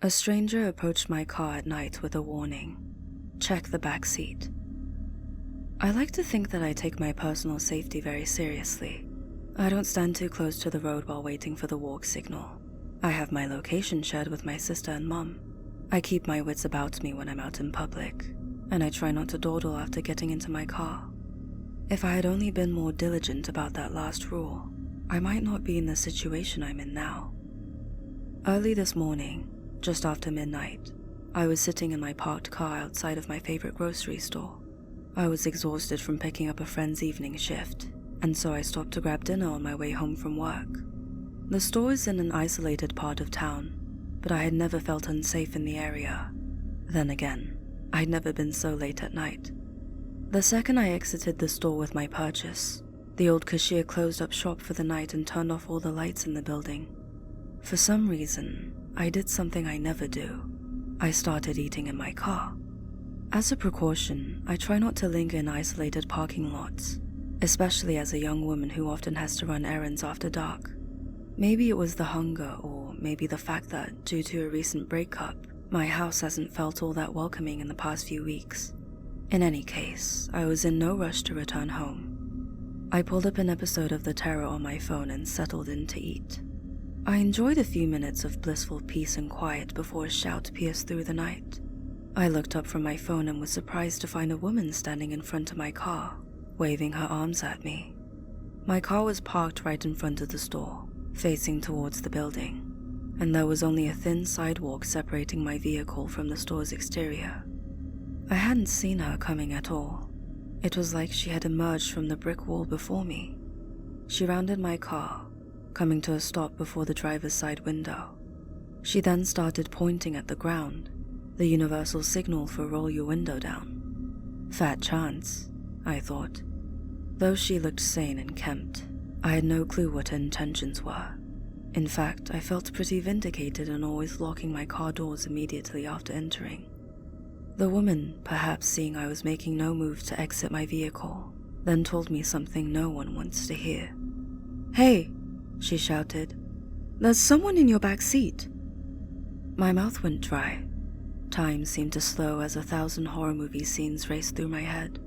A stranger approached my car at night with a warning. Check the back seat. I like to think that I take my personal safety very seriously. I don't stand too close to the road while waiting for the walk signal. I have my location shared with my sister and mum. I keep my wits about me when I'm out in public, and I try not to dawdle after getting into my car. If I had only been more diligent about that last rule, I might not be in the situation I'm in now. Early this morning, just after midnight, I was sitting in my parked car outside of my favorite grocery store. I was exhausted from picking up a friend's evening shift, and so I stopped to grab dinner on my way home from work. The store is in an isolated part of town, but I had never felt unsafe in the area. Then again, I'd never been so late at night. The second I exited the store with my purchase, the old cashier closed up shop for the night and turned off all the lights in the building. For some reason, I did something I never do. I started eating in my car. As a precaution, I try not to linger in isolated parking lots, especially as a young woman who often has to run errands after dark. Maybe it was the hunger, or maybe the fact that, due to a recent breakup, my house hasn't felt all that welcoming in the past few weeks. In any case, I was in no rush to return home. I pulled up an episode of The Terror on my phone and settled in to eat. I enjoyed a few minutes of blissful peace and quiet before a shout pierced through the night. I looked up from my phone and was surprised to find a woman standing in front of my car, waving her arms at me. My car was parked right in front of the store, facing towards the building, and there was only a thin sidewalk separating my vehicle from the store's exterior. I hadn't seen her coming at all. It was like she had emerged from the brick wall before me. She rounded my car, coming to a stop before the driver's side window. She then started pointing at the ground, the universal signal for roll your window down. Fat chance, I thought. Though she looked sane and kempt, I had no clue what her intentions were. In fact, I felt pretty vindicated in always locking my car doors immediately after entering. The woman, perhaps seeing I was making no move to exit my vehicle, then told me something no one wants to hear. "Hey," she shouted, "there's someone in your back seat." My mouth went dry. Time seemed to slow as 1,000 horror movie scenes raced through my head.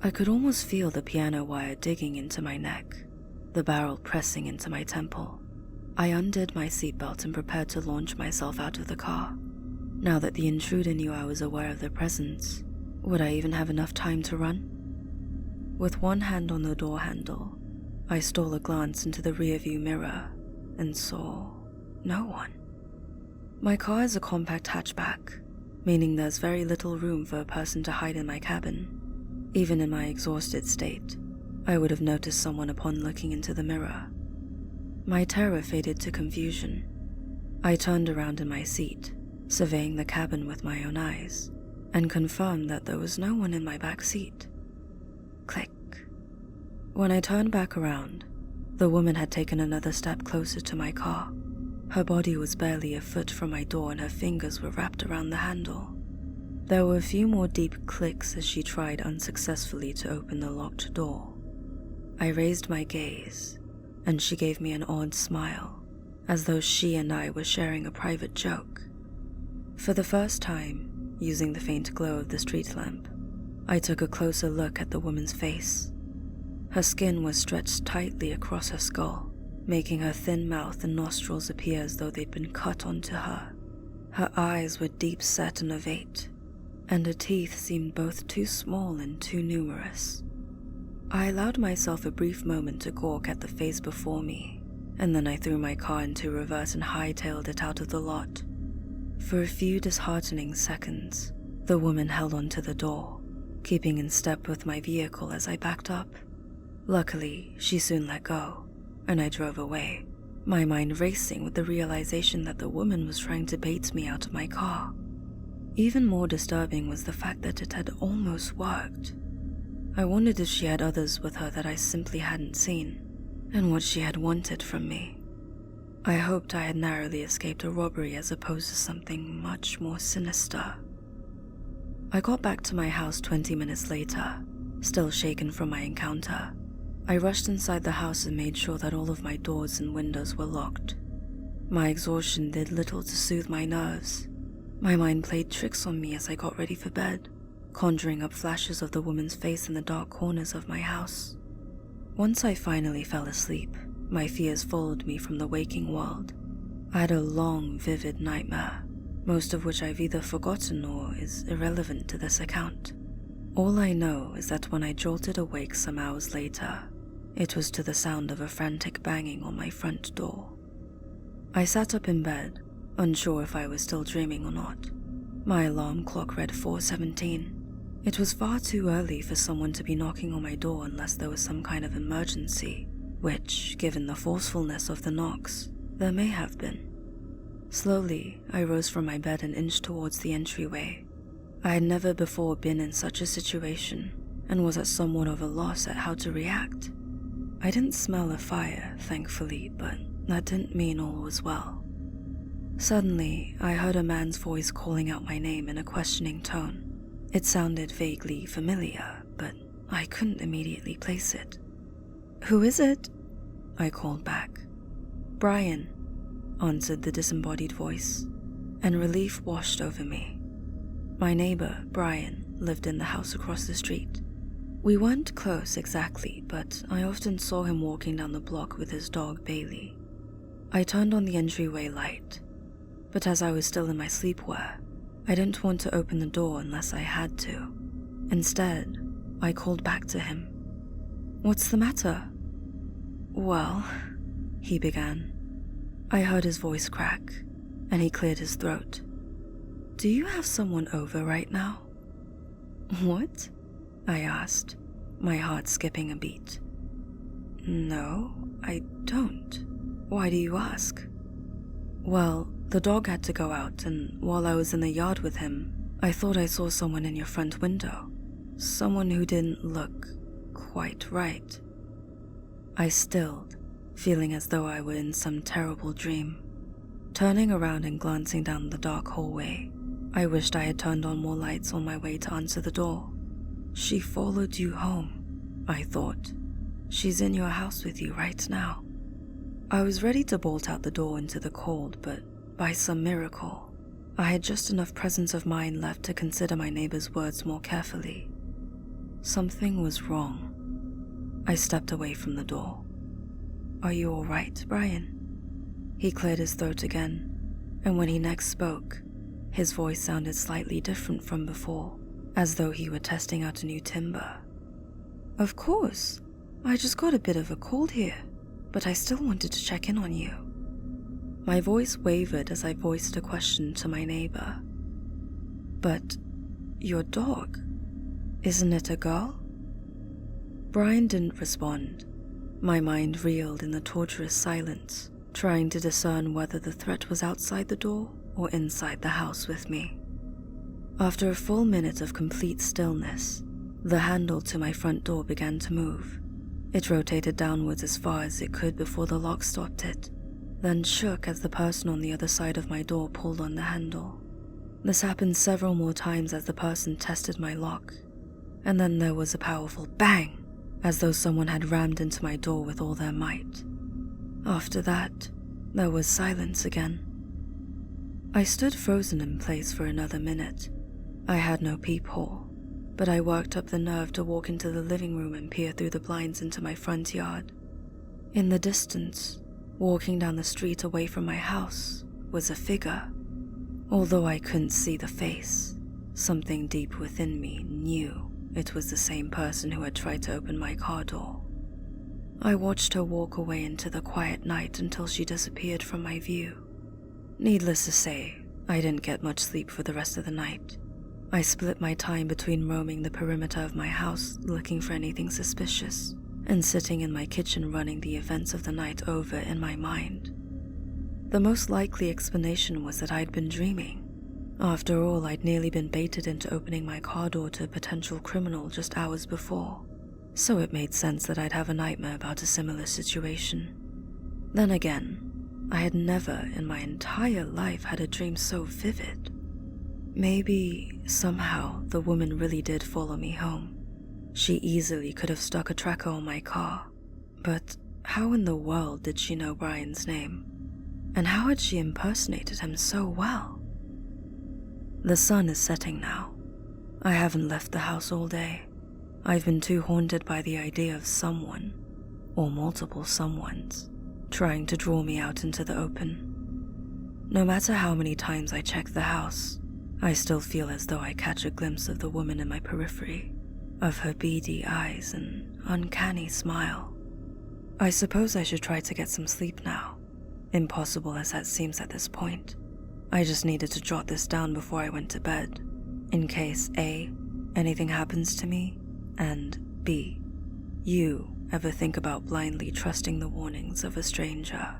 I could almost feel the piano wire digging into my neck, the barrel pressing into my temple. I undid my seatbelt and prepared to launch myself out of the car. Now that the intruder knew I was aware of their presence, would I even have enough time to run? With one hand on the door handle, I stole a glance into the rearview mirror and saw no one. My car is a compact hatchback, meaning there's very little room for a person to hide in my cabin. Even in my exhausted state, I would have noticed someone upon looking into the mirror. My terror faded to confusion. I turned around in my seat, surveying the cabin with my own eyes, and confirmed that there was no one in my back seat. Click. When I turned back around, the woman had taken another step closer to my car. Her body was barely a foot from my door and her fingers were wrapped around the handle. There were a few more deep clicks as she tried unsuccessfully to open the locked door. I raised my gaze, and she gave me an odd smile, as though she and I were sharing a private joke. For the first time, using the faint glow of the street lamp, I took a closer look at the woman's face. Her skin was stretched tightly across her skull, making her thin mouth and nostrils appear as though they'd been cut onto her. Her eyes were deep set and ovate, and her teeth seemed both too small and too numerous. I allowed myself a brief moment to gawk at the face before me, and then I threw my car into reverse and hightailed it out of the lot. For a few disheartening seconds, the woman held onto the door, keeping in step with my vehicle as I backed up. Luckily, she soon let go, and I drove away, my mind racing with the realization that the woman was trying to bait me out of my car. Even more disturbing was the fact that it had almost worked. I wondered if she had others with her that I simply hadn't seen, and what she had wanted from me. I hoped I had narrowly escaped a robbery as opposed to something much more sinister. I got back to my house 20 minutes later, still shaken from my encounter. I rushed inside the house and made sure that all of my doors and windows were locked. My exhaustion did little to soothe my nerves. My mind played tricks on me as I got ready for bed, conjuring up flashes of the woman's face in the dark corners of my house. Once I finally fell asleep, my fears followed me from the waking world. I had a long, vivid nightmare, most of which I've either forgotten or is irrelevant to this account. All I know is that when I jolted awake some hours later, it was to the sound of a frantic banging on my front door. I sat up in bed, unsure if I was still dreaming or not. My alarm clock read 4:17. It was far too early for someone to be knocking on my door unless there was some kind of emergency, which, given the forcefulness of the knocks, there may have been. Slowly, I rose from my bed and inched towards the entryway. I had never before been in such a situation and was at somewhat of a loss at how to react. I didn't smell a fire, thankfully, but that didn't mean all was well. Suddenly, I heard a man's voice calling out my name in a questioning tone. It sounded vaguely familiar, but I couldn't immediately place it. "Who is it?" I called back. "Brian," answered the disembodied voice, and relief washed over me. My neighbor, Brian, lived in the house across the street. We weren't close exactly, but I often saw him walking down the block with his dog Bailey. I turned on the entryway light, but as I was still in my sleepwear, I didn't want to open the door unless I had to. Instead, I called back to him. "What's the matter?" "Well," he began. I heard his voice crack, and he cleared his throat. "Do you have someone over right now?" "What?" I asked, my heart skipping a beat. "No, I don't. Why do you ask?" "Well, the dog had to go out, and while I was in the yard with him, I thought I saw someone in your front window. Someone who didn't look quite right." I stilled, feeling as though I were in some terrible dream. Turning around and glancing down the dark hallway, I wished I had turned on more lights on my way to answer the door. "She followed you home," I thought. "She's in your house with you right now." I was ready to bolt out the door into the cold, but by some miracle, I had just enough presence of mind left to consider my neighbor's words more carefully. Something was wrong. I stepped away from the door. "Are you all right, Brian?" He cleared his throat again, and when he next spoke, his voice sounded slightly different from before, as though he were testing out a new timbre. "Of course. I just got a bit of a cold here, but I still wanted to check in on you." My voice wavered as I voiced a question to my neighbor. "But your dog, isn't it a girl?" Brian didn't respond. My mind reeled in the torturous silence, trying to discern whether the threat was outside the door or inside the house with me. After a full minute of complete stillness, the handle to my front door began to move. It rotated downwards as far as it could before the lock stopped it, then shook as the person on the other side of my door pulled on the handle. This happened several more times as the person tested my lock, and then there was a powerful bang, as though someone had rammed into my door with all their might. After that, there was silence again. I stood frozen in place for another minute. I had no peephole, but I worked up the nerve to walk into the living room and peer through the blinds into my front yard. In the distance, walking down the street away from my house, was a figure. Although I couldn't see the face, something deep within me knew it was the same person who had tried to open my car door. I watched her walk away into the quiet night until she disappeared from my view. Needless to say, I didn't get much sleep for the rest of the night. I split my time between roaming the perimeter of my house looking for anything suspicious, and sitting in my kitchen running the events of the night over in my mind. The most likely explanation was that I'd been dreaming. After all, I'd nearly been baited into opening my car door to a potential criminal just hours before, so it made sense that I'd have a nightmare about a similar situation. Then again, I had never in my entire life had a dream so vivid. Maybe, somehow, the woman really did follow me home. She easily could have stuck a tracker on my car, but how in the world did she know Brian's name? And how had she impersonated him so well? The sun is setting now. I haven't left the house all day. I've been too haunted by the idea of someone, or multiple someones, trying to draw me out into the open. No matter how many times I check the house, I still feel as though I catch a glimpse of the woman in my periphery, of her beady eyes and uncanny smile. I suppose I should try to get some sleep now, impossible as that seems at this point. I just needed to jot this down before I went to bed, in case A, anything happens to me, and B, you ever think about blindly trusting the warnings of a stranger.